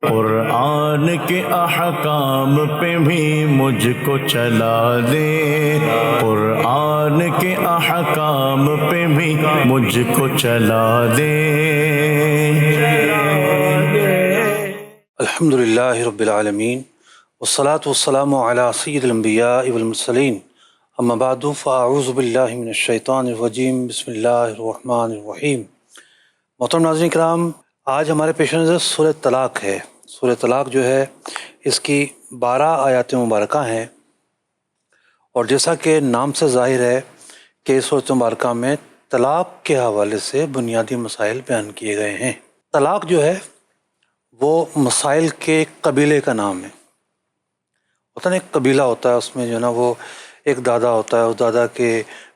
قرآن کے احکام پہ بھی مجھ کو چلا دے، قرآن کے احکام پہ بھی مجھ کو چلا دے۔ الحمدللہ رب العالمین والصلاة والسلام علی سید الانبیاء والمرسلین، اما بعد فاعوذ باللہ من الشیطان الرجیم، بسم اللہ الرحمن الرحیم۔ محترم ناظرین کرام، آج ہمارے پیش نظر سورہ طلاق ہے۔ سورہ طلاق جو ہے اس کی 12 آیات مبارکہ ہیں، اور جیسا کہ نام سے ظاہر ہے کہ سورہ مبارکہ میں طلاق کے حوالے سے بنیادی مسائل بیان کیے گئے ہیں۔ طلاق جو ہے وہ مسائل کے قبیلے کا نام ہے۔ ہوتا نا، ایک قبیلہ ہوتا ہے، اس میں جو ہے نا وہ ایک دادا ہوتا ہے، اس دادا کے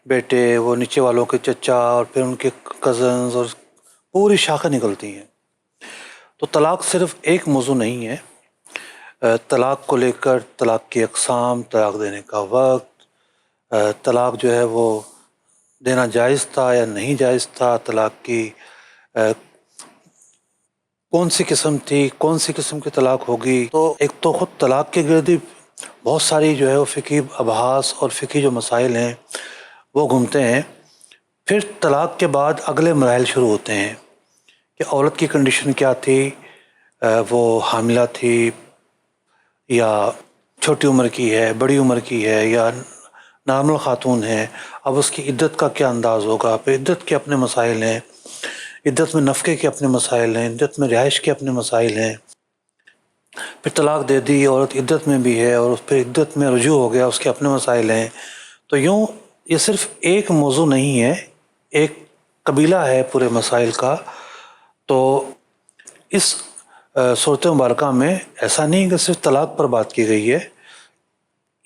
بیٹے، وہ نیچے والوں کے چچا، اور پھر ان کے کزنز، اور پوری شاخیں نکلتی ہیں۔ تو طلاق صرف ایک موضوع نہیں ہے۔ طلاق کو لے کر طلاق کی اقسام، طلاق دینے کا وقت، طلاق جو ہے وہ دینا جائز تھا یا نہیں جائز تھا، طلاق کی کون سی قسم تھی، کون سی قسم کی طلاق ہوگی۔ تو ایک تو خود طلاق کے گردی بہت ساری جو ہے وہ فقہی ابحاث اور فقہی جو مسائل ہیں وہ گھومتے ہیں۔ پھر طلاق کے بعد اگلے مراحل شروع ہوتے ہیں کہ عورت کی کنڈیشن کیا تھی، وہ حاملہ تھی یا چھوٹی عمر کی ہے، بڑی عمر کی ہے، یا نارمل خاتون ہے، اب اس کی عدت کا کیا انداز ہوگا۔ پھر عدت کے اپنے مسائل ہیں، عدت میں نفقے کے اپنے مسائل ہیں، عدت میں رہائش کے اپنے مسائل ہیں۔ پھر طلاق دے دی، عورت عدت میں بھی ہے، اور پھر عدت میں رجوع ہو گیا، اس کے اپنے مسائل ہیں۔ تو یوں یہ صرف ایک موضوع نہیں ہے، ایک قبیلہ ہے پورے مسائل کا۔ تو اس صورت مبارکہ میں ایسا نہیں کہ صرف طلاق پر بات کی گئی ہے،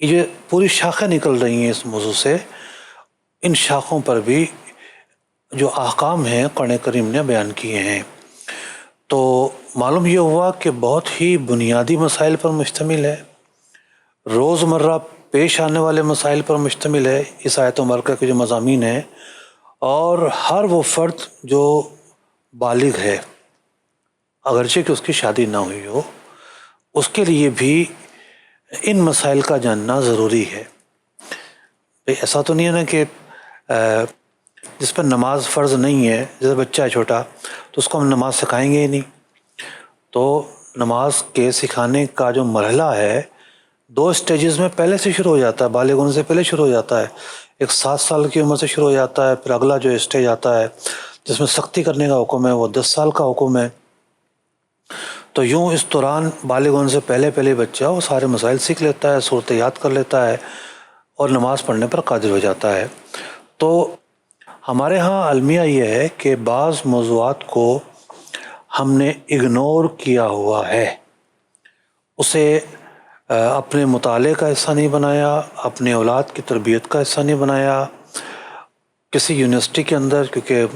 یہ پوری شاخیں نکل رہی ہیں اس موضوع سے۔ ان شاخوں پر بھی جو احکام ہیں قرآن کریم نے بیان کیے ہیں۔ تو معلوم یہ ہوا کہ بہت ہی بنیادی مسائل پر مشتمل ہے، روزمرہ پیش آنے والے مسائل پر مشتمل ہے اس آیت مبارکہ کے جو مضامین ہیں، اور ہر وہ فرد جو بالغ ہے، اگرچہ کہ اس کی شادی نہ ہوئی ہو، اس کے لیے بھی ان مسائل کا جاننا ضروری ہے۔ ایسا تو نہیں ہے نا کہ جس پر نماز فرض نہیں ہے، جیسے بچہ ہے چھوٹا، تو اس کو ہم نماز سکھائیں گے ہی نہیں۔ تو نماز کے سکھانے کا جو مرحلہ ہے 2 اسٹیجز میں پہلے سے شروع ہو جاتا ہے، بالغ ہونے سے پہلے شروع ہو جاتا ہے۔ ایک 7 سال کی عمر سے شروع ہو جاتا ہے، پھر اگلا جو اسٹیج آتا ہے جس میں سختی کرنے کا حکم ہے وہ 10 سال کا حکم ہے۔ تو یوں اس دوران بالغ ہونے سے پہلے بچہ وہ سارے مسائل سیکھ لیتا ہے، صورتیں یاد کر لیتا ہے، اور نماز پڑھنے پر قادر ہو جاتا ہے۔ تو ہمارے ہاں المیہ یہ ہے کہ بعض موضوعات کو ہم نے اگنور کیا ہوا ہے، اسے اپنے مطالعے کا حصہ نہیں بنایا، اپنے اولاد کی تربیت کا حصہ نہیں بنایا۔ کسی یونیورسٹی کے اندر، کیونکہ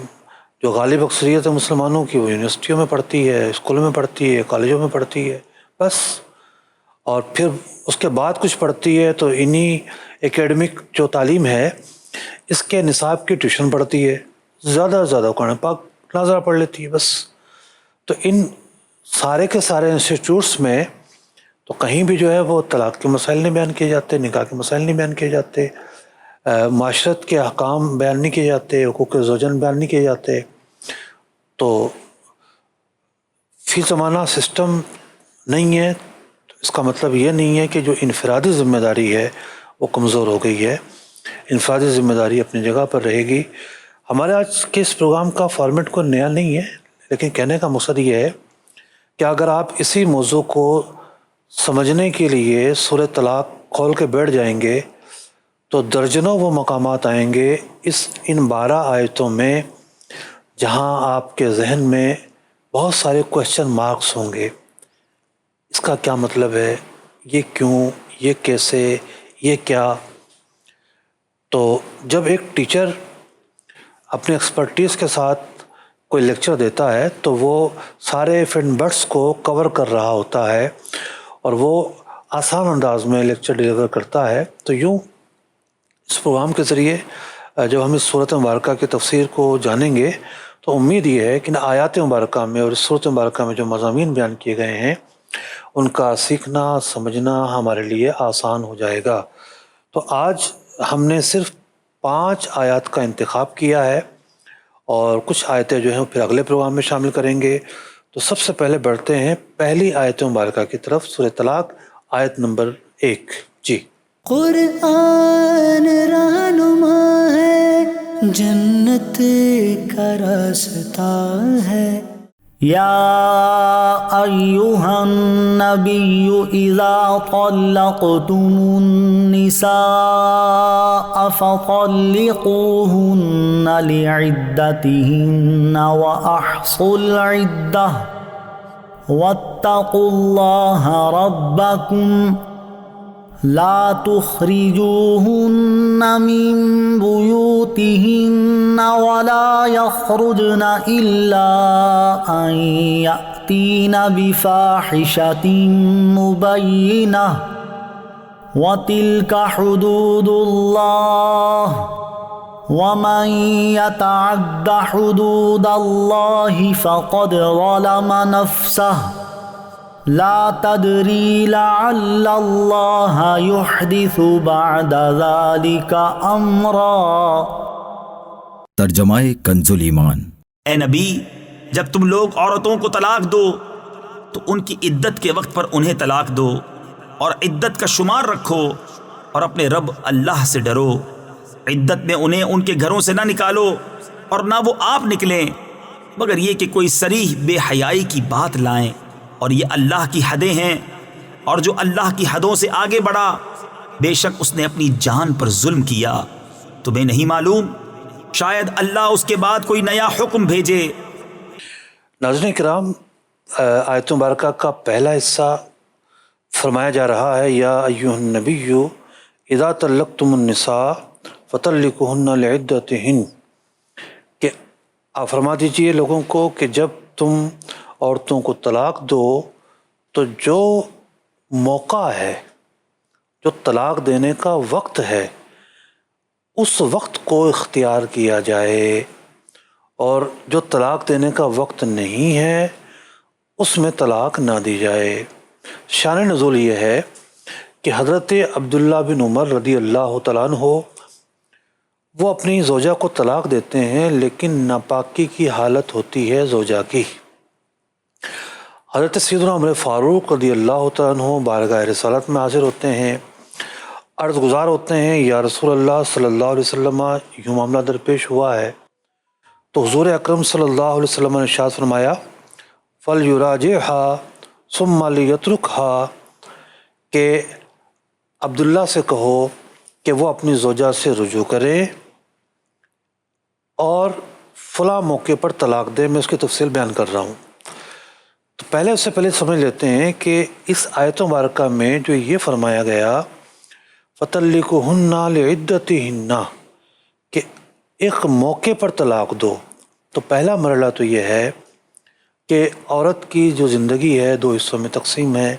جو غالب اکثریت ہے مسلمانوں کی وہ یونیورسٹیوں میں پڑھتی ہے، اسکولوں میں پڑھتی ہے، کالجوں میں پڑھتی ہے بس، اور پھر اس کے بعد کچھ پڑھتی ہے تو انہی ایکیڈمک جو تعلیم ہے اس کے نصاب کی ٹیوشن پڑھتی ہے، زیادہ سے زیادہ قرآن پاک ناظرہ پڑھ لیتی ہے بس۔ تو ان سارے کے سارے انسٹیٹیوٹس میں تو کہیں بھی جو ہے وہ طلاق کے مسائل نہیں بیان کیے جاتے، نکاح کے مسائل نہیں بیان کیے جاتے، معاشرت کے احکام بیان نہیں کیے جاتے، حقوق زوجن بیان نہیں کیے جاتے۔ تو فی زمانہ سسٹم نہیں ہے، تو اس کا مطلب یہ نہیں ہے کہ جو انفرادی ذمہ داری ہے وہ کمزور ہو گئی ہے۔ انفرادی ذمہ داری اپنی جگہ پر رہے گی۔ ہمارے آج کے اس پروگرام کا فارمیٹ کوئی نیا نہیں ہے، لیکن کہنے کا مقصد یہ ہے کہ اگر آپ اسی موضوع کو سمجھنے کے لیے سورہ طلاق کھول کے بیٹھ جائیں گے تو درجنوں وہ مقامات آئیں گے ان 12 آیتوں میں جہاں آپ کے ذہن میں بہت سارے کویسچن مارکس ہوں گے۔ اس کا کیا مطلب ہے، یہ کیوں، یہ کیسے، یہ کیا۔ تو جب ایک ٹیچر اپنے ایکسپرٹیز کے ساتھ کوئی لیکچر دیتا ہے تو وہ سارے بٹس کو کور کر رہا ہوتا ہے، اور وہ آسان انداز میں لیکچر ڈیلیور کرتا ہے۔ تو یوں اس پروگرام کے ذریعے جب ہم اس سورۃ مبارکہ کی تفسیر کو جانیں گے تو تو امید یہ ہے کہ ان آیات مبارکہ میں اور صورت مبارکہ میں جو مضامین بیان کیے گئے ہیں ان کا سیکھنا سمجھنا ہمارے لیے آسان ہو جائے گا۔ تو آج ہم نے صرف 5 آیات کا انتخاب کیا ہے اور کچھ آیتیں جو ہیں پھر اگلے پروگرام میں شامل کریں گے۔ تو سب سے پہلے بڑھتے ہیں پہلی آیت مبارکہ کی طرف، سورہ طلاق آیت نمبر 1۔ جی۔ قرآن رہنما ہے، جنت کا راستہ ہے۔ یا ایہا النبی اذا طلقتم النساء فطلقوہن لعدتہن واحصوا العدہ واتقوا اللہ ربکم لا تخرجوهن من بيوتهن ولا يخرجن إلا أن يأتين بفاحشة مبينة وتلك حدود الله ومن يتعد حدود الله فقد ظلم نفسه لا تدری لعل اللہ یحدث بعد ذلك امرا۔ ترجمہ کنز الایمان۔ اے نبی، جب تم لوگ عورتوں کو طلاق دو تو ان کی عدت کے وقت پر انہیں طلاق دو اور عدت کا شمار رکھو اور اپنے رب اللہ سے ڈرو۔ عدت میں انہیں ان کے گھروں سے نہ نکالو اور نہ وہ آپ نکلیں مگر یہ کہ کوئی صریح بے حیائی کی بات لائیں، اور یہ اللہ کی حدیں ہیں، اور جو اللہ کی حدوں سے آگے بڑھا بے شک اس نے اپنی جان پر ظلم کیا۔ تمہیں نہیں معلوم شاید اللہ اس کے بعد کوئی نیا حکم بھیجے۔ ناظرین کرام، آیت مبارکہ کا پہلا حصہ فرمایا جا رہا ہے یا ایھا النبی اذا طلقتم النساء فطلقوہن لعدتہن، کہ آپ فرما دیجئے لوگوں کو کہ جب تم عورتوں کو طلاق دو تو جو موقع ہے، جو طلاق دینے کا وقت ہے، اس وقت کو اختیار کیا جائے، اور جو طلاق دینے کا وقت نہیں ہے اس میں طلاق نہ دی جائے۔ شان نزول یہ ہے کہ حضرت عبداللہ بن عمر رضی اللہ تعالیٰ عنہ وہ اپنی زوجہ کو طلاق دیتے ہیں، لیکن ناپاکی کی حالت ہوتی ہے زوجہ کی۔ حضرت سیدنا عمر فاروق رضی اللہ تعالیٰ عنہ بارگاہ رسالت میں حاضر ہوتے ہیں، عرض گزار ہوتے ہیں یا رسول اللہ صلی اللہ علیہ وسلم یوں معاملہ درپیش ہوا ہے۔ تو حضور اکرم صلی اللہ علیہ وسلم نے ارشاد فرمایا فَلْيُرَاجِعْهَا ثُمَّ لِيَتْرُكْهَا، کہ عبداللہ سے کہو کہ وہ اپنی زوجہ سے رجوع کرے اور فلاں موقع پر طلاق دے۔ میں اس کی تفصیل بیان کر رہا ہوں۔ تو پہلے اس سے پہلے سمجھ لیتے ہیں کہ اس آیت مبارکہ میں جو یہ فرمایا گیا فَطَلِّقُوهُنَّ لِعِدَّتِهِنَّ، کہ ایک موقع پر طلاق دو، تو پہلا مرحلہ تو یہ ہے کہ عورت کی جو زندگی ہے 2 حصوں میں تقسیم ہے،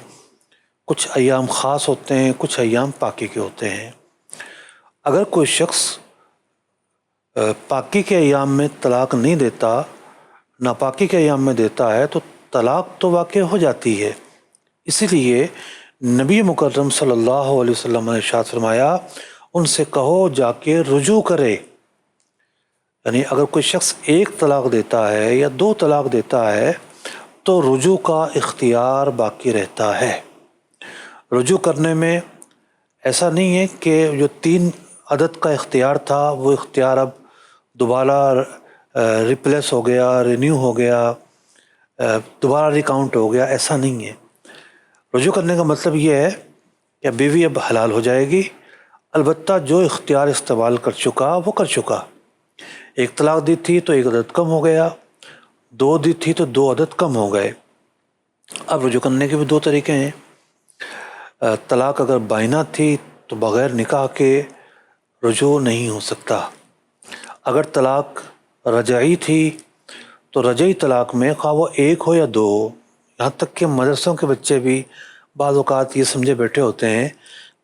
کچھ ایام خاص ہوتے ہیں، کچھ ایام پاکی کے ہوتے ہیں۔ اگر کوئی شخص پاکی کے ایام میں طلاق نہیں دیتا، ناپاکی کے ایام میں دیتا ہے، تو طلاق تو واقع ہو جاتی ہے۔ اسی لیے نبی مکرم صلی اللہ علیہ وسلم نے ارشاد فرمایا ان سے کہو جا کے رجوع کرے، یعنی اگر کوئی شخص 1 طلاق دیتا ہے یا 2 طلاق دیتا ہے تو رجوع کا اختیار باقی رہتا ہے۔ رجوع کرنے میں ایسا نہیں ہے کہ جو 3 عدد کا اختیار تھا وہ اختیار اب دوبارہ ریپلیس ہو گیا، رینیو ہو گیا، دوبارہ ریکاؤنٹ ہو گیا، ایسا نہیں ہے۔ رجوع کرنے کا مطلب یہ ہے کہ بیوی اب حلال ہو جائے گی، البتہ جو اختیار استعمال کر چکا وہ کر چکا۔ 1 طلاق دی تھی تو 1 عدد کم ہو گیا، 2 دی تھی تو 2 عدد کم ہو گئے۔ اب رجوع کرنے کے بھی 2 طریقے ہیں۔ طلاق اگر بائنہ تھی تو بغیر نکاح کے رجوع نہیں ہو سکتا۔ اگر طلاق رجعی تھی تو رجعی طلاق میں خواہ وہ 1 ہو یا 2 ہو، یہاں تک کہ مدرسوں کے بچے بھی بعض اوقات یہ سمجھے بیٹھے ہوتے ہیں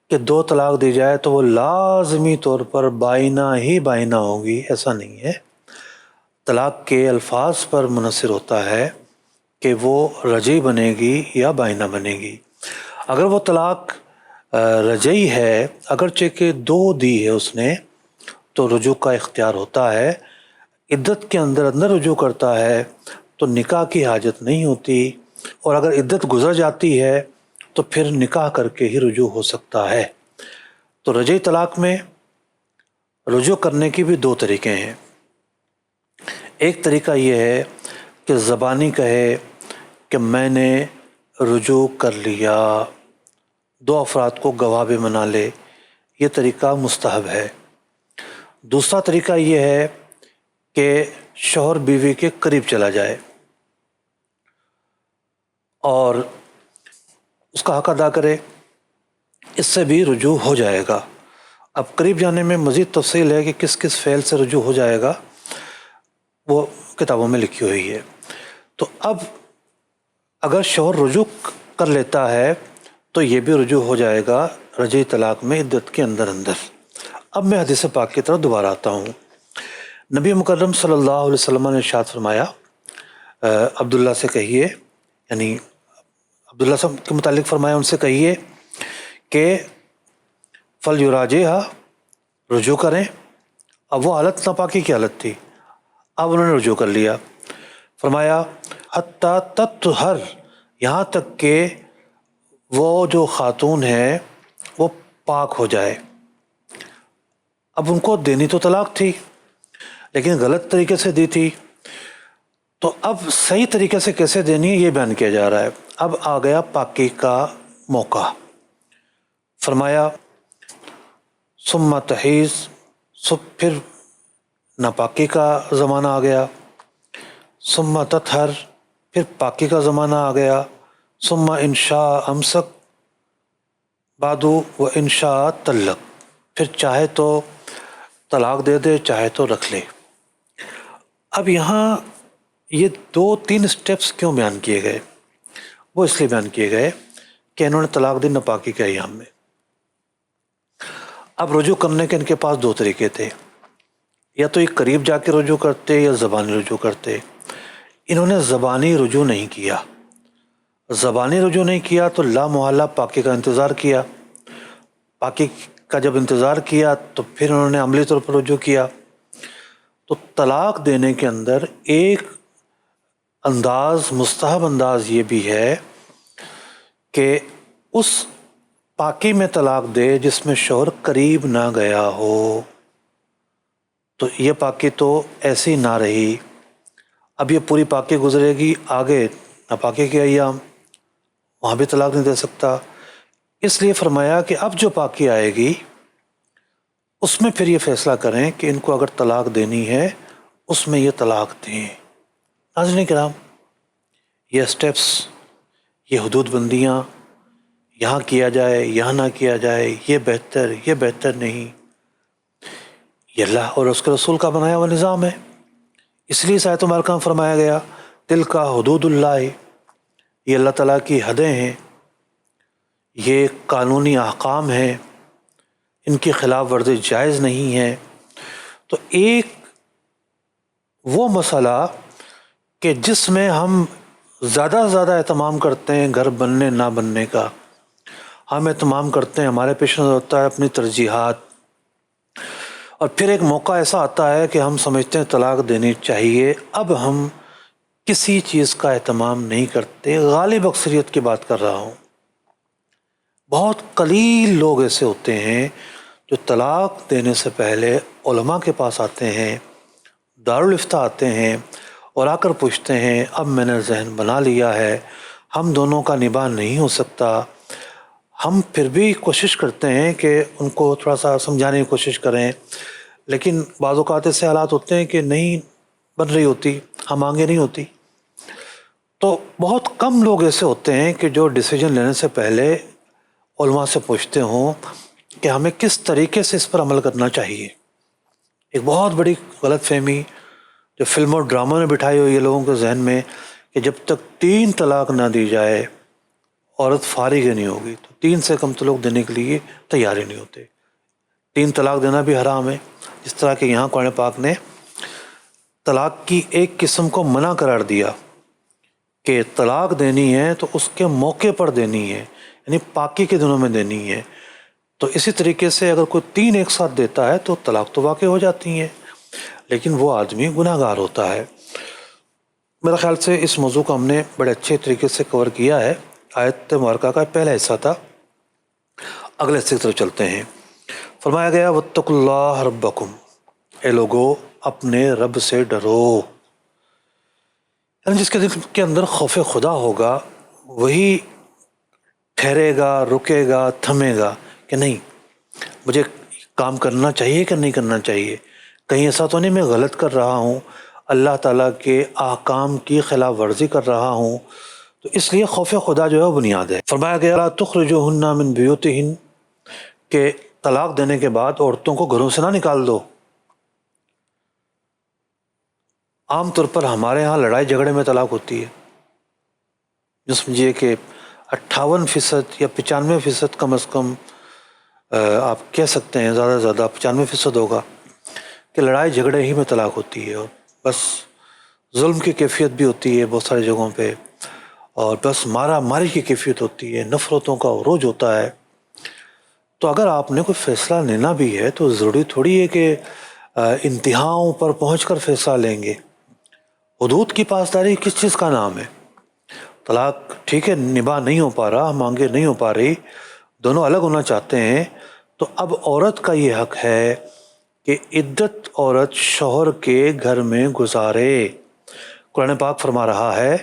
کہ 2 طلاق دی جائے تو وہ لازمی طور پر بائنہ ہی بائنہ ہوگی، ایسا نہیں ہے۔ طلاق کے الفاظ پر منحصر ہوتا ہے کہ وہ رجعی بنے گی یا بائنہ بنے گی۔ اگر وہ طلاق رجعی ہے، اگرچہ کہ 2 دی ہے اس نے، تو رجوع کا اختیار ہوتا ہے۔ عدت کے اندر رجوع کرتا ہے تو نکاح کی حاجت نہیں ہوتی، اور اگر عدت گزر جاتی ہے تو پھر نکاح کر کے ہی رجوع ہو سکتا ہے۔ تو رجعی طلاق میں رجوع کرنے کی بھی 2 طریقے ہیں۔ ایک طریقہ یہ ہے کہ زبانی کہے کہ میں نے رجوع کر لیا، 2 افراد کو گواہ بھی بنا لے، یہ طریقہ مستحب ہے۔ دوسرا طریقہ یہ ہے کہ شوہر بیوی کے قریب چلا جائے اور اس کا حق ادا کرے، اس سے بھی رجوع ہو جائے گا۔ اب قریب جانے میں مزید تفصیل ہے کہ کس کس فعل سے رجوع ہو جائے گا، وہ کتابوں میں لکھی ہوئی ہے۔ تو اب اگر شوہر رجوع کر لیتا ہے تو یہ بھی رجوع ہو جائے گا رجعی طلاق میں عدت کے اندر۔ اب میں حدیث پاک کی طرف دوبارہ آتا ہوں۔ نبی مکرم صلی اللہ علیہ وسلم نے ارشاد فرمایا، عبداللہ سے کہیے، یعنی عبداللہ سے کے متعلق فرمایا، ان سے کہیے کہ فَلْيُرَاجِعْهَا، رجوع کریں۔ اب وہ حالت ناپاکی کی حالت تھی، اب انہوں نے رجوع کر لیا۔ فرمایا حتیٰ تطہر، یہاں تک کہ وہ جو خاتون ہے وہ پاک ہو جائے۔ اب ان کو دینی تو طلاق تھی لیکن غلط طریقے سے دی تھی، تو اب صحیح طریقے سے کیسے دینی ہے یہ بیان کیا جا رہا ہے۔ اب آ گیا پاکی کا موقع۔ فرمایا ثم تحیض، پھر ناپاکی کا زمانہ آ گیا، ثم تطہر، پھر پاکی کا زمانہ آ گیا، ثم انشاء امسک بعدو و انشاء طلق، پھر چاہے تو طلاق دے دے چاہے تو رکھ لے۔ اب یہاں یہ 2-3 سٹیپس کیوں بیان کیے گئے؟ وہ اس لیے بیان کیے گئے کہ انہوں نے طلاق دی ناپاکی کے ایام میں۔ اب رجوع کرنے کے ان کے پاس 2 طریقے تھے، یا تو ایک قریب جا کے رجوع کرتے یا زبانی رجوع کرتے۔ انہوں نے زبانی رجوع نہیں کیا۔ زبانی رجوع نہیں کیا تو لا محالہ پاکی کا انتظار کیا۔ پاکی کا جب انتظار کیا تو پھر انہوں نے عملی طور پر رجوع کیا۔ تو طلاق دینے کے اندر ایک انداز، مستحب انداز یہ بھی ہے کہ اس پاکی میں طلاق دے جس میں شوہر قریب نہ گیا ہو۔ تو یہ پاکی تو ایسی نہ رہی، اب یہ پوری پاکی گزرے گی، آگے ناپاکی کے ایام، وہاں بھی طلاق نہیں دے سکتا۔ اس لیے فرمایا کہ اب جو پاکی آئے گی اس میں پھر یہ فیصلہ کریں کہ ان کو اگر طلاق دینی ہے اس میں یہ طلاق دیں۔ ناظرین کرام، یہ سٹیپس، یہ حدود بندیاں، یہاں کیا جائے یہاں نہ کیا جائے، یہ بہتر نہیں، یہ اللہ اور اس کے رسول کا بنایا ہوا نظام ہے۔ اس لیے آیت مبارکہ میں فرمایا گیا تلک حدود اللہ، یہ اللہ تعالیٰ کی حدیں ہیں، یہ قانونی احکام ہیں، ان کی خلاف ورزی جائز نہیں ہے۔ تو ایک وہ مسئلہ کہ جس میں ہم زیادہ سے زیادہ اہتمام کرتے ہیں گھر بننے نہ بننے کا، ہم اہتمام کرتے ہیں، ہمارے پیش نظر ہوتا ہے اپنی ترجیحات، اور پھر ایک موقع ایسا آتا ہے کہ ہم سمجھتے ہیں طلاق دینی چاہیے، اب ہم کسی چیز کا اہتمام نہیں کرتے۔ غالب اکثریت کی بات کر رہا ہوں، بہت قلیل لوگ ایسے ہوتے ہیں جو طلاق دینے سے پہلے علماء کے پاس آتے ہیں، دارالافتاء آتے ہیں اور آ کر پوچھتے ہیں اب میں نے ذہن بنا لیا ہے، ہم دونوں کا نباہ نہیں ہو سکتا۔ ہم پھر بھی کوشش کرتے ہیں کہ ان کو تھوڑا سا سمجھانے کی کوشش کریں، لیکن بعض اوقات ایسے حالات ہوتے ہیں کہ نہیں بن رہی ہوتی، ہم آگے نہیں ہوتی۔ تو بہت کم لوگ ایسے ہوتے ہیں کہ جو ڈیسیجن لینے سے پہلے علماء سے پوچھتے ہوں کہ ہمیں کس طریقے سے اس پر عمل کرنا چاہیے۔ ایک بہت بڑی غلط فہمی جو فلم اور ڈرامہ میں بٹھائی ہوئی ہے لوگوں کے ذہن میں کہ جب تک 3 طلاق نہ دی جائے عورت فارغ ہی نہیں ہوگی، تو 3 سے کم طلاق دینے کے لیے تیار ہی نہیں ہوتے۔ 3 طلاق دینا بھی حرام ہے، جس طرح کہ یہاں قرآن پاک نے طلاق کی ایک قسم کو منع قرار دیا کہ طلاق دینی ہے تو اس کے موقع پر دینی ہے، یعنی پاکی کے دنوں میں دینی ہے، تو اسی طریقے سے اگر کوئی 3 ایک ساتھ دیتا ہے تو طلاق تو واقع ہو جاتی ہیں، لیکن وہ آدمی گناہ گار ہوتا ہے۔ میرا خیال سے اس موضوع کو ہم نے بڑے اچھے طریقے سے کور کیا ہے۔ آیت مبارکہ کا پہلا حصہ تھا، اگلے حصے کی طرف چلتے ہیں۔ فرمایا گیا واتقوا اللہ ربکم، اے لوگو اپنے رب سے ڈرو، یعنی جس کے دل کے اندر خوف خدا ہوگا وہی ٹھہرے گا، رکے گا، تھمے گا کہ نہیں مجھے کام کرنا چاہیے کہ نہیں کرنا چاہیے، کہیں ایسا تو نہیں میں غلط کر رہا ہوں، اللہ تعالیٰ کے احکام کی خلاف ورزی کر رہا ہوں۔ تو اس لیے خوف خدا جو ہے وہ بنیاد ہے۔ فرمایا گیا لا تخرجوہن من بیوتہن، کہ طلاق دینے کے بعد عورتوں کو گھروں سے نہ نکال دو۔ عام طور پر ہمارے ہاں لڑائی جھگڑے میں طلاق ہوتی ہے، جو سمجھیے کہ 58% یا 95% کم از کم آپ کہہ سکتے ہیں، زیادہ سے زیادہ 95% ہوگا کہ لڑائی جھگڑے ہی میں طلاق ہوتی ہے، اور بس ظلم کی کیفیت بھی ہوتی ہے بہت ساری جگہوں پہ، اور بس مارا ماری کی کیفیت ہوتی ہے، نفرتوں کا عروج ہوتا ہے۔ تو اگر آپ نے کوئی فیصلہ لینا بھی ہے تو ضروری تھوڑی ہے کہ انتہاؤں پر پہنچ کر فیصلہ لیں گے۔ حدود کی پاسداری کس چیز کا نام ہے؟ طلاق ٹھیک ہے نباہ نہیں ہو پا رہا، مانگے نہیں ہو پا رہی، دونوں الگ ہونا چاہتے ہیں، تو اب عورت کا یہ حق ہے کہ عدت عورت شوہر کے گھر میں گزارے۔ قرآن پاک فرما رہا ہے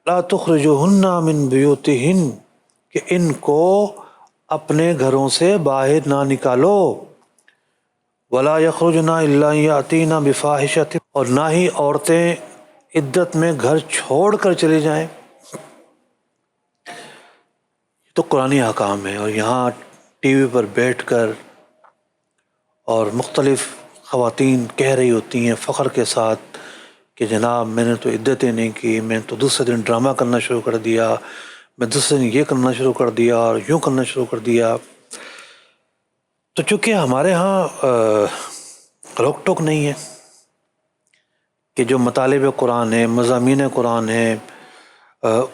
لا تخرجوہن من بیوتہن، کہ ان کو اپنے گھروں سے باہر نہ نکالو، ولا یخرجن الا یاتین بفاحشۃ، اور نہ ہی عورتیں عدت میں گھر چھوڑ کر چلی جائیں۔ تو قرآنی احکام ہے، اور یہاں ٹی وی پر بیٹھ کر اور مختلف خواتین کہہ رہی ہوتی ہیں فخر کے ساتھ کہ جناب میں نے تو عدتیں نہیں کی، میں تو دوسرے دن ڈرامہ کرنا شروع کر دیا، میں دوسرے دن یہ کرنا شروع کر دیا اور یوں کرنا شروع کر دیا۔ تو چونکہ ہمارے ہاں روک ٹوک نہیں ہے کہ جو مطالب قرآن ہے، مضامین قرآن ہے،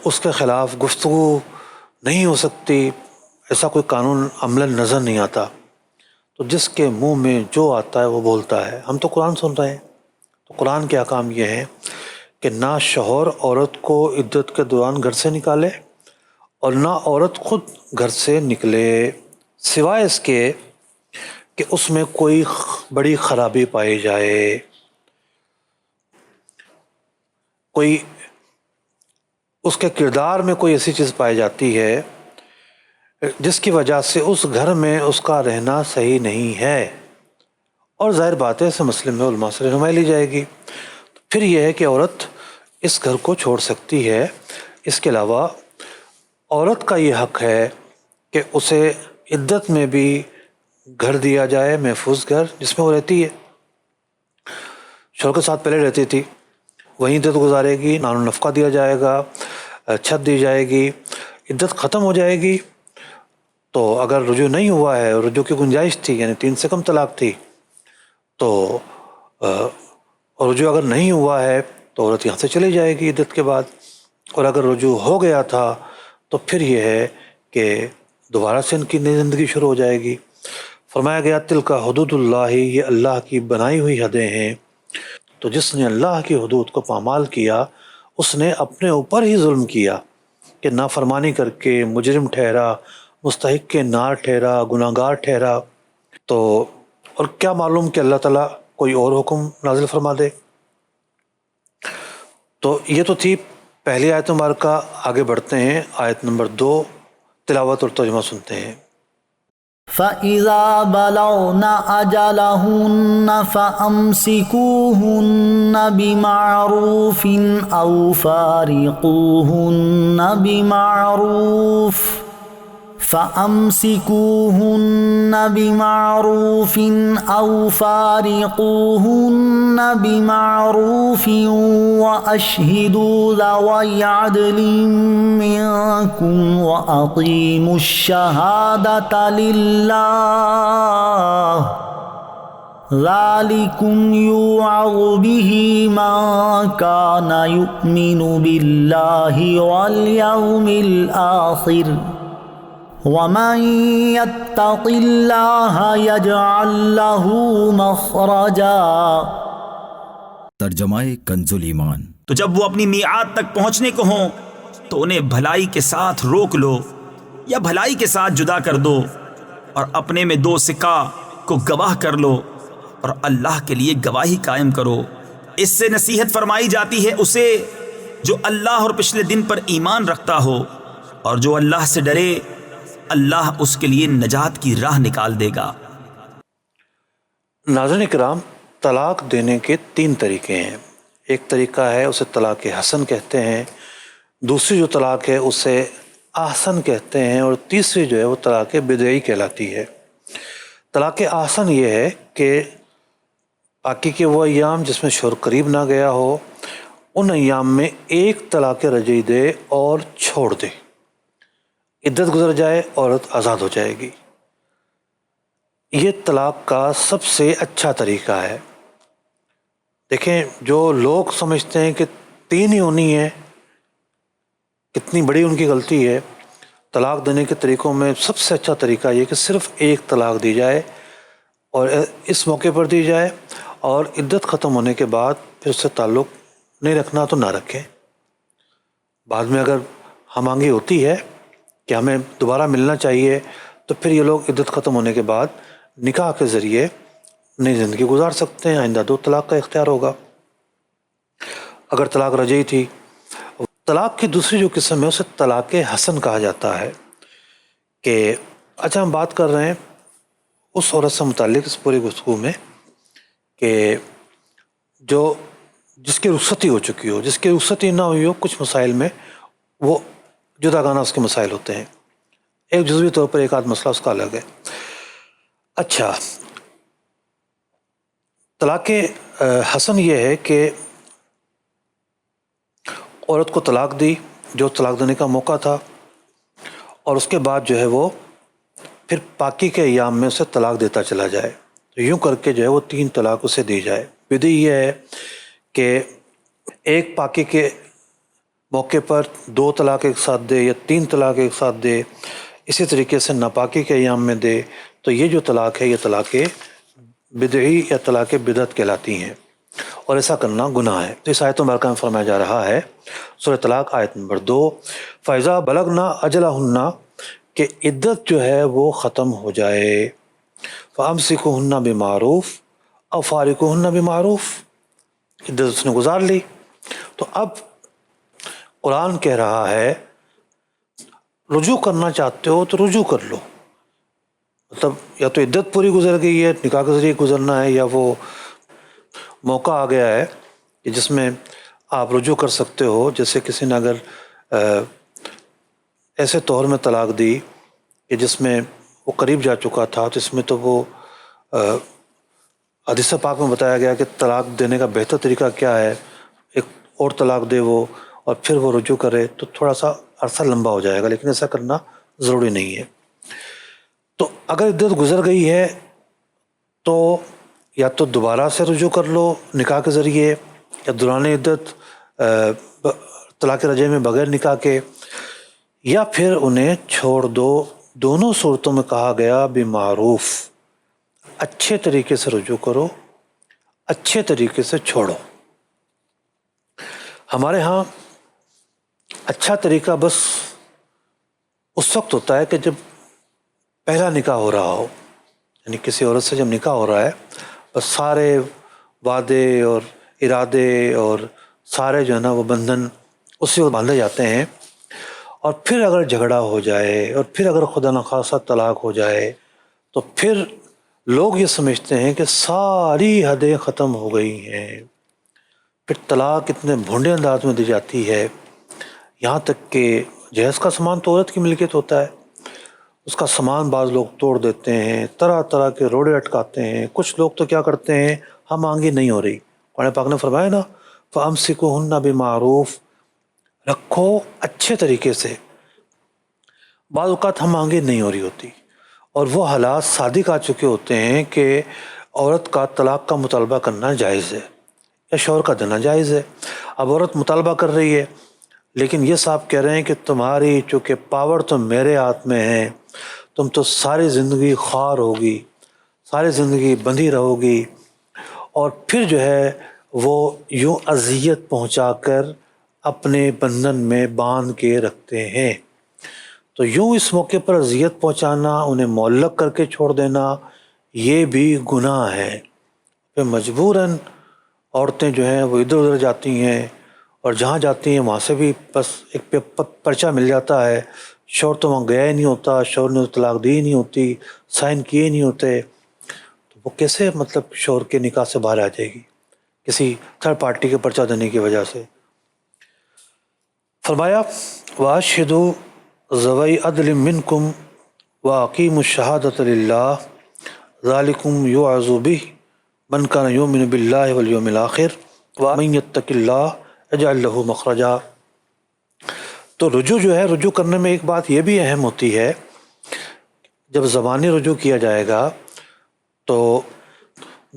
اس کے خلاف گفتگو نہیں ہو سکتی، ایسا کوئی قانون عملاً نظر نہیں آتا، تو جس کے منہ میں جو آتا ہے وہ بولتا ہے۔ ہم تو قرآن سن رہے ہیں، تو قرآن کے احکام یہ ہیں کہ نہ شوہر عورت کو عدت کے دوران گھر سے نکالے اور نہ عورت خود گھر سے نکلے، سوائے اس کے کہ اس میں کوئی بڑی خرابی پائی جائے، کوئی اس کے کردار میں کوئی ایسی چیز پائی جاتی ہے جس کی وجہ سے اس گھر میں اس کا رہنا صحیح نہیں ہے، اور ظاہر بات ہے اس مسئلے میں علماء سے رہنمائی لی جائے گی۔ پھر یہ ہے کہ عورت اس گھر کو چھوڑ سکتی ہے۔ اس کے علاوہ عورت کا یہ حق ہے کہ اسے عدت میں بھی گھر دیا جائے، محفوظ گھر جس میں وہ رہتی ہے، شوہر کے ساتھ پہلے رہتی تھی، وہیں عدت گزارے گی، نان و نفقہ دیا جائے گا، چھت دی جائے گی، عدت ختم ہو جائے گی۔ تو اگر رجوع نہیں ہوا ہے، رجوع کی گنجائش تھی، یعنی 3 سے کم طلاق تھی، تو رجوع اگر نہیں ہوا ہے تو عورت یہاں سے چلی جائے گی عدت کے بعد، اور اگر رجوع ہو گیا تھا تو پھر یہ ہے کہ دوبارہ سے ان کی نئی زندگی شروع ہو جائے گی۔ فرمایا گیا تلک حدود اللہ، یہ اللہ کی بنائی ہوئی حدیں ہیں، تو جس نے اللہ کی حدود کو پامال کیا اس نے اپنے اوپر ہی ظلم کیا کہ نافرمانی کر کے مجرم ٹھہرا، مستحق کے نار ٹھہرا، گناہ گار ٹھہرا۔ تو اور کیا معلوم کہ اللہ تعالیٰ کوئی اور حکم نازل فرما دے۔ تو یہ تو تھی پہلی آیت مبارکہ۔ آگے بڑھتے ہیں، آیت نمبر 2 تلاوت اور ترجمہ سنتے ہیں۔ فَإِذَا بَلَغْنَ أَجَلَهُنَّ فَأَمْسِكُوهُنَّ بِمَعْرُوفٍ أَوْ فَارِقُوهُنَّ بِمَعْرُوفٍ وَأَشْهِدُوا ذَوَيْ عَدْلٍ مِّنكُمْ وَأَقِيمُوا الشَّهَادَةَ لِلَّهِ ذالکم یوعظ بہ من کان یؤمن باللہ والیوم الآخر ومن یتق اللہ یجعل لہ مخرجا۔ ترجمہ کنز ایمان۔ تو جب وہ اپنی میعاد تک پہنچنے کو ہوں تو انہیں بھلائی کے ساتھ روک لو یا بھلائی کے ساتھ جدا کر دو، اور اپنے میں 2 سکہ کو گواہ کر لو اور اللہ کے لیے گواہی قائم کرو۔ اس سے نصیحت فرمائی جاتی ہے اسے جو اللہ اور پچھلے دن پر ایمان رکھتا ہو، اور جو اللہ سے ڈرے اللہ اس کے لیے نجات کی راہ نکال دے گا۔ ناظرین کرام، طلاق دینے کے 3 طریقے ہیں۔ ایک طریقہ ہے اسے طلاق حسن کہتے ہیں، دوسری جو طلاق ہے اسے احسن کہتے ہیں، اور تیسری جو ہے وہ طلاق بدعی کہلاتی ہے۔ طلاق احسن یہ ہے کہ باقی کے وہ ایام جس میں شوہر قریب نہ گیا ہو، ان ایام میں ایک طلاق رجعی دے اور چھوڑ دے، عدت گزر جائے، عورت آزاد ہو جائے گی۔ یہ طلاق کا سب سے اچھا طریقہ ہے۔ دیکھیں، جو لوگ سمجھتے ہیں کہ 3 ہی ہونی ہے، کتنی بڑی ان کی غلطی ہے۔ طلاق دینے کے طریقوں میں سب سے اچھا طریقہ یہ کہ صرف ایک طلاق دی جائے، اور اس موقع پر دی جائے، اور عدت ختم ہونے کے بعد پھر اس سے تعلق نہیں رکھنا تو نہ رکھیں۔ بعد میں اگر ہم آنگی ہوتی ہے کہ ہمیں دوبارہ ملنا چاہیے، تو پھر یہ لوگ عدت ختم ہونے کے بعد نکاح کے ذریعے نئی زندگی گزار سکتے ہیں۔ آئندہ 2 طلاق کا اختیار ہوگا۔ اگر طلاق رجعی تھی، طلاق کی دوسری جو قسم ہے اسے طلاق حسن کہا جاتا ہے۔ کہ اچھا، ہم بات کر رہے ہیں اس عورت سے متعلق اس پوری گفتگو میں کہ جس کی رخصتی ہو چکی ہو، جس کی رخصتی نہ ہوئی ہو، کچھ مسائل میں وہ جداگانہ اس کے مسائل ہوتے ہیں، ایک جزوی طور پر ایک آدھ مسئلہ اس کا الگ ہے۔ اچھا، طلاق حسن یہ ہے کہ عورت کو طلاق دی، جو طلاق دینے کا موقع تھا، اور اس کے بعد جو ہے وہ پھر پاکی کے ایام میں اسے طلاق دیتا چلا جائے، تو یوں کر کے جو ہے وہ 3 طلاق اسے دی جائے۔ بدعی یہ ہے کہ ایک پاکی کے موقع پر 2 طلاق ایک ساتھ دے یا 3 طلاق ایک ساتھ دے، اسی طریقے سے ناپاکی کے ایام میں دے، تو یہ جو طلاق ہے یہ طلاق بدعی یا طلاق بدعت کہلاتی ہیں، اور ایسا کرنا گناہ ہے۔ تو اس آیت مبارکہ میں فرمایا جا رہا ہے، سورہ طلاق آیت نمبر 2، فَإِذَا بَلَغْنَا أَجَلَهُنَّ، کہ عدت جو ہے وہ ختم ہو جائے، فَأَمْسِكُوهُنَّ بِمَعْرُوفٍ أَوْ فَارِقُوهُنَّ بِمَعْرُوفٍ، عدت اس نے گزار لی۔ تو اب قرآن کہہ رہا ہے رجوع کرنا چاہتے ہو تو رجوع کر لو، مطلب یا تو عدت پوری گزر گئی ہے، نکاح کے ذریعے گزرنا ہے، یا وہ موقع آ گیا ہے کہ جس میں آپ رجوع کر سکتے ہو۔ جیسے کسی نے اگر ایسے طور میں طلاق دی کہ جس میں وہ قریب جا چکا تھا، تو اس میں تو وہ حدیث پاک میں بتایا گیا کہ طلاق دینے کا بہتر طریقہ کیا ہے، ایک اور طلاق دے وہ، اور پھر وہ رجوع کرے، تو تھوڑا سا عرصہ لمبا ہو جائے گا، لیکن ایسا کرنا ضروری نہیں ہے۔ تو اگر عدت گزر گئی ہے تو یا تو دوبارہ سے رجوع کر لو نکاح کے ذریعے، یا دوران عدت طلاق رجعی میں بغیر نکاح کے، یا پھر انہیں چھوڑ دو۔ دونوں صورتوں میں کہا گیا بمعروف، اچھے طریقے سے رجوع کرو، اچھے طریقے سے چھوڑو۔ ہمارے ہاں اچھا طریقہ بس اس وقت ہوتا ہے کہ جب پہلا نکاح ہو رہا ہو، یعنی کسی عورت سے جب نکاح ہو رہا ہے، بس سارے وعدے اور ارادے اور سارے جو ہے نا وہ بندھن اسی وقت باندھے جاتے ہیں، اور پھر اگر جھگڑا ہو جائے اور پھر اگر خدا نخواستہ طلاق ہو جائے، تو پھر لوگ یہ سمجھتے ہیں کہ ساری حدیں ختم ہو گئی ہیں۔ پھر طلاق اتنے بھونڈے انداز میں دی جاتی ہے، یہاں تک کہ جہیز کا سامان تو عورت کی ملکیت ہوتا ہے، اس کا سامان بعض لوگ توڑ دیتے ہیں، طرح طرح کے روڑے اٹکاتے ہیں۔ کچھ لوگ تو کیا کرتے ہیں، ہم آنگی نہیں ہو رہی، قرآن پاک نے فرمایا نا فَأَمْسِكُوهُنَّ بِمَعْرُوفٍ، رکھو اچھے طریقے سے۔ بعض اوقات ہم آنگی نہیں ہو رہی ہوتی، اور وہ حالات صادق آ چکے ہوتے ہیں کہ عورت کا طلاق کا مطالبہ کرنا جائز ہے یا شوہر کا دینا جائز ہے۔ اب عورت مطالبہ کر رہی ہے، لیکن یہ صاحب کہہ رہے ہیں کہ تمہاری چونکہ پاور تو میرے ہاتھ میں ہے، تم تو ساری زندگی خوار ہوگی، ساری زندگی بندھی رہو گی، اور پھر جو ہے وہ یوں اذیت پہنچا کر اپنے بندھن میں باندھ کے رکھتے ہیں۔ تو یوں اس موقع پر اذیت پہنچانا، انہیں معلق کر کے چھوڑ دینا، یہ بھی گناہ ہے۔ پھر مجبوراً عورتیں جو ہیں وہ ادھر ادھر جاتی ہیں، اور جہاں جاتی ہیں وہاں سے بھی بس ایک پرچہ مل جاتا ہے، شوہر تو وہاں گیا ہی نہیں ہوتا، شوہر نے طلاق دی ہی نہیں ہوتی، سائن کیے نہیں ہوتے، تو وہ کیسے مطلب شوہر کے نکاح سے باہر آ جائے گی کسی تھرڈ پارٹی کے پرچہ دینے کی وجہ سے۔ فرمایا وَأَشْهِدُوا ذَوَيْ عَدْلٍ مِّنْكُمْ وَأَقِيمُوا الشَّهَادَةَ لِلَّهِ ذَلِكُمْ يُوعَظُ بِهِ مَنْ كَانَ يُؤْمِنُ بِاللَّهِ وَالْيَوْمِ الْآخِرِ وَمَن يَتَّقِ اللَّهَ يَجْعَل لَّهُ مَخْرَجًا۔ تو رجوع جو ہے، رجوع کرنے میں ایک بات یہ بھی اہم ہوتی ہے، جب زبانی رجوع کیا جائے گا تو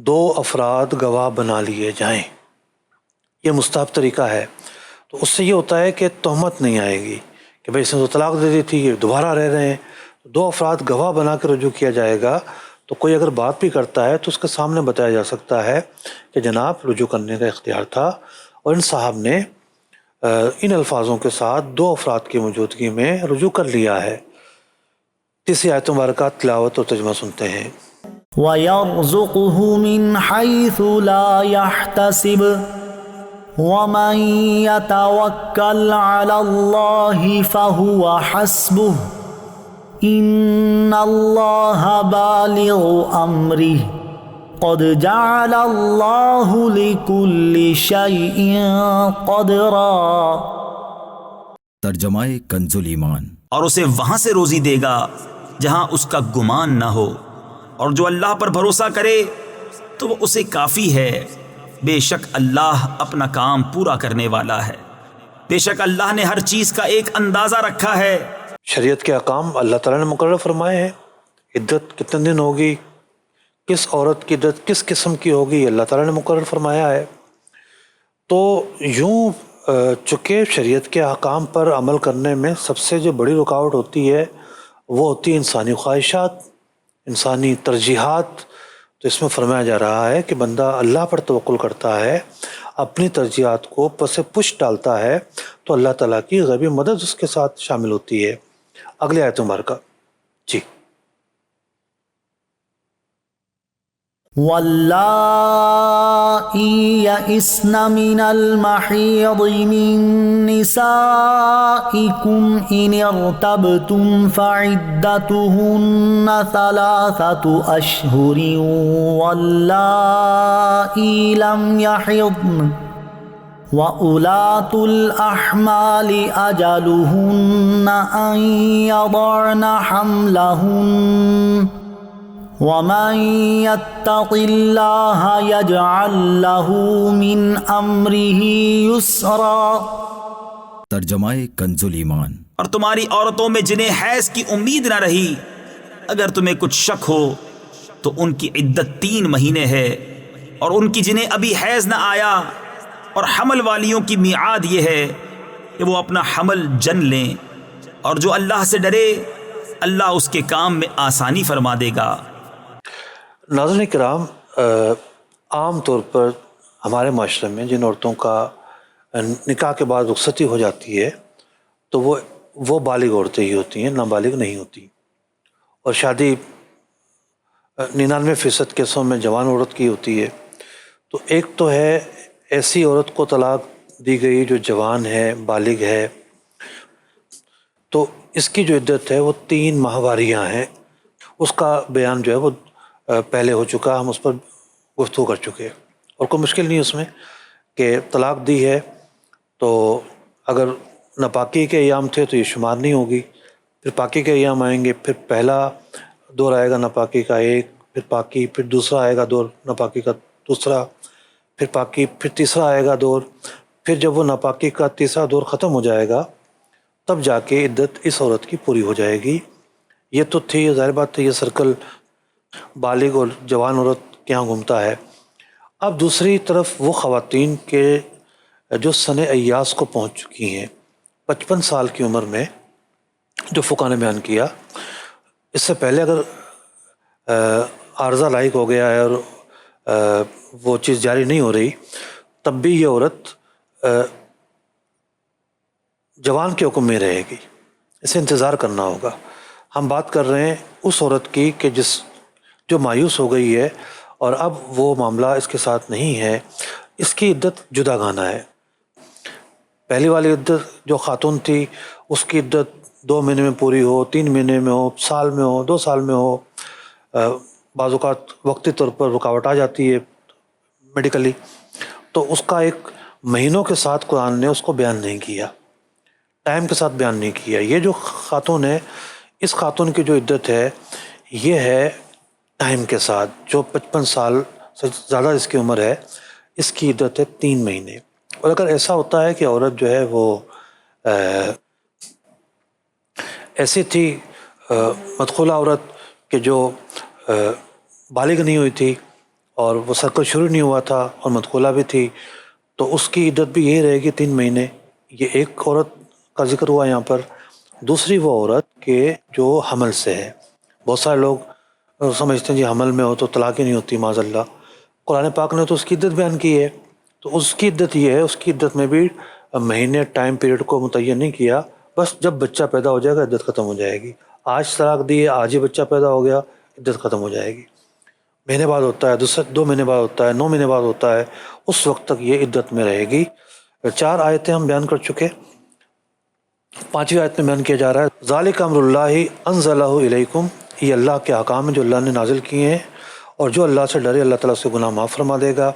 2 افراد گواہ بنا لیے جائیں، یہ مستحب طریقہ ہے۔ تو اس سے یہ ہوتا ہے کہ تہمت نہیں آئے گی کہ بھئی اس نے تو طلاق دے دی تھی، یہ دوبارہ رہ رہے ہیں۔ 2 افراد گواہ بنا کے رجوع کیا جائے گا، تو کوئی اگر بات بھی کرتا ہے تو اس کے سامنے بتایا جا سکتا ہے کہ جناب رجوع کرنے کا اختیار تھا، اور ان صاحب نے ان الفاظوں کے ساتھ 2 افراد کی موجودگی میں رجوع کر لیا ہے۔ تیسری آیت مبارکہ تلاوت اور ترجمہ سنتے ہیں۔ وَيَرْزُقْهُ مِنْ حَيْثُ لَا يَحْتَسِبُ وَمَن يَتَوَكَّلْ عَلَى اللَّهِ فَهُوَ حَسْبُهُ إِنَّ اللَّهَ بَالِغُ أَمْرِهِ قَدْ جَعَلَ اللَّهُ لِكُلِّ شَيْءٍ قَدْرًا۔ ترجمہ کنز الایمان۔ اور اسے وہاں سے روزی دے گا جہاں اس کا گمان نہ ہو، اور جو اللہ پر بھروسہ کرے تو وہ اسے کافی ہے۔ بے شک اللہ اپنا کام پورا کرنے والا ہے، بے شک اللہ نے ہر چیز کا ایک اندازہ رکھا ہے۔ شریعت کے احکام اللہ تعالیٰ نے مقرر فرمائے ہیں۔ عدت کتنے دن ہوگی، کس عورت کی عدت کس قسم کی ہوگی، اللہ تعالیٰ نے مقرر فرمایا ہے۔ تو یوں چونکہ شریعت کے احکام پر عمل کرنے میں سب سے جو بڑی رکاوٹ ہوتی ہے وہ ہوتی ہے انسانی خواہشات، انسانی ترجیحات۔ تو اس میں فرمایا جا رہا ہے کہ بندہ اللہ پر توکل کرتا ہے، اپنی ترجیحات کو پس پش ڈالتا ہے، تو اللہ تعالیٰ کی غیبی مدد اس کے ساتھ شامل ہوتی ہے۔ اگلی آیت مبارکہ جی۔ واللائي يئسن من المحيض من نسائكم إن ارتبتم فعدتهن 3 أشهر واللائي لم يحضن وأولاة الأحمال أجلهن أن يضعن حملهن وَمَن يَتَّقِ اللَّهَ يَجْعَل لَّهُ مِنْ أَمْرِهِ يُسْرًا۔ ترجمہ کنز الایمان۔ اور تمہاری عورتوں میں جنہیں حیض کی امید نہ رہی، اگر تمہیں کچھ شک ہو تو ان کی عدت 3 مہینے ہے، اور ان کی جنہیں ابھی حیض نہ آیا، اور حمل والیوں کی میعاد یہ ہے کہ وہ اپنا حمل جن لیں، اور جو اللہ سے ڈرے اللہ اس کے کام میں آسانی فرما دے گا۔ ناظرین کرام، عام طور پر ہمارے معاشرے میں جن عورتوں کا نکاح کے بعد رخصتی ہو جاتی ہے تو وہ بالغ عورتیں ہی ہوتی ہیں، نابالغ نہیں ہوتی، اور شادی 99% کیسوں میں جوان عورت کی ہوتی ہے۔ تو ایک تو ہے ایسی عورت کو طلاق دی گئی جو جوان ہے، بالغ ہے، تو اس کی جو عدت ہے وہ 3 ماہواریاں ہیں۔ اس کا بیان جو ہے وہ پہلے ہو چکا، ہم اس پر گفتگو کر چکے، اور کوئی مشکل نہیں اس میں کہ طلاق دی ہے تو اگر ناپاکی کے ایام تھے تو یہ شمار نہیں ہوگی، پھر پاکی کے ایام آئیں گے، پھر پہلا دور آئے گا ناپاکی کا ایک، پھر پاکی، پھر دوسرا آئے گا دور ناپاکی کا دوسرا، پھر پاکی، پھر تیسرا آئے گا دور، پھر جب وہ ناپاکی کا تیسرا دور ختم ہو جائے گا تب جا کے عدت اس عورت کی پوری ہو جائے گی۔ یہ تو تھی ظاہر بات ہے، یہ سرکل بالغ اور جوان عورت کے یہاں گھومتا ہے۔ اب دوسری طرف وہ خواتین کے جو سن ایاس کو پہنچ چکی ہیں 55 سال کی عمر میں، جو فقہ نے بیان کیا، اس سے پہلے اگر عارضہ لاحق ہو گیا ہے اور وہ چیز جاری نہیں ہو رہی، تب بھی یہ عورت جوان کے حکم میں رہے گی، اسے انتظار کرنا ہوگا۔ ہم بات کر رہے ہیں اس عورت کی کہ جو مایوس ہو گئی ہے اور اب وہ معاملہ اس کے ساتھ نہیں ہے، اس کی عدت جدا گانا ہے۔ پہلی والی عدت جو خاتون تھی اس کی عدت 2 مہینے میں پوری ہو، 3 مہینے میں ہو، سال میں ہو، 2 سال میں ہو، بعض اوقات وقتی طور پر رکاوٹ آ جاتی ہے میڈیکلی، تو اس کا ایک مہینوں کے ساتھ قرآن نے اس کو بیان نہیں کیا، ٹائم کے ساتھ بیان نہیں کیا۔ یہ جو خاتون ہے، اس خاتون کی جو عدت ہے یہ ہے ٹائم کے ساتھ، جو 55 سال سے زیادہ اس کی عمر ہے، اس کی عدت ہے 3 مہینے۔ اور اگر ایسا ہوتا ہے کہ عورت جو ہے وہ ایسی تھی مدخولہ عورت کہ جو بالغ نہیں ہوئی تھی اور وہ سرکل شروع نہیں ہوا تھا اور مدخولہ بھی تھی، تو اس کی عدت بھی یہی رہے گی 3 مہینے۔ یہ ایک عورت کا ذکر ہوا یہاں پر۔ دوسری وہ عورت کہ جو حمل سے ہے۔ بہت سارے لوگ سمجھتے ہیں جی حمل میں ہو تو طلاق ہی نہیں ہوتی، معاذ اللہ۔ قرآن پاک نے تو اس کی عدت بیان کی ہے، تو اس کی عدت یہ ہے، اس کی عدت میں بھی مہینے ٹائم پیریڈ کو متعین نہیں کیا، بس جب بچہ پیدا ہو جائے گا عدت ختم ہو جائے گی۔ آج طلاق دی ہے، آج ہی بچہ پیدا ہو گیا، عدت ختم ہو جائے گی۔ مہینے بعد ہوتا ہے، 2 مہینے بعد ہوتا ہے، 9 مہینے بعد ہوتا ہے، اس وقت تک یہ عدت میں رہے گی۔ 4 آیتیں ہم بیان کر چکے، 5ویں آیت میں بیان کیا جا رہا ہے ذالک امر اللہ انزلہ الیکم، یہ اللہ کے احکام ہیں جو اللہ نے نازل کیے ہیں، اور جو اللہ سے ڈرے اللہ تعالیٰ سے گناہ معاف فرما دے گا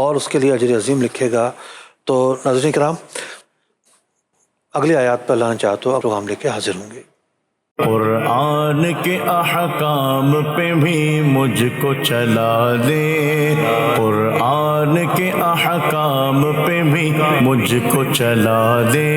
اور اس کے لیے اجر عظیم لکھے گا۔ تو ناظرین کرام، اگلی آیات پہ اللہ نے چاہا تو پروگرام لے کے حاضر ہوں گے۔ قرآن کے احکام پہ بھی مجھ کو چلا دے، قرآن کے احکام پہ بھی مجھ کو چلا دے،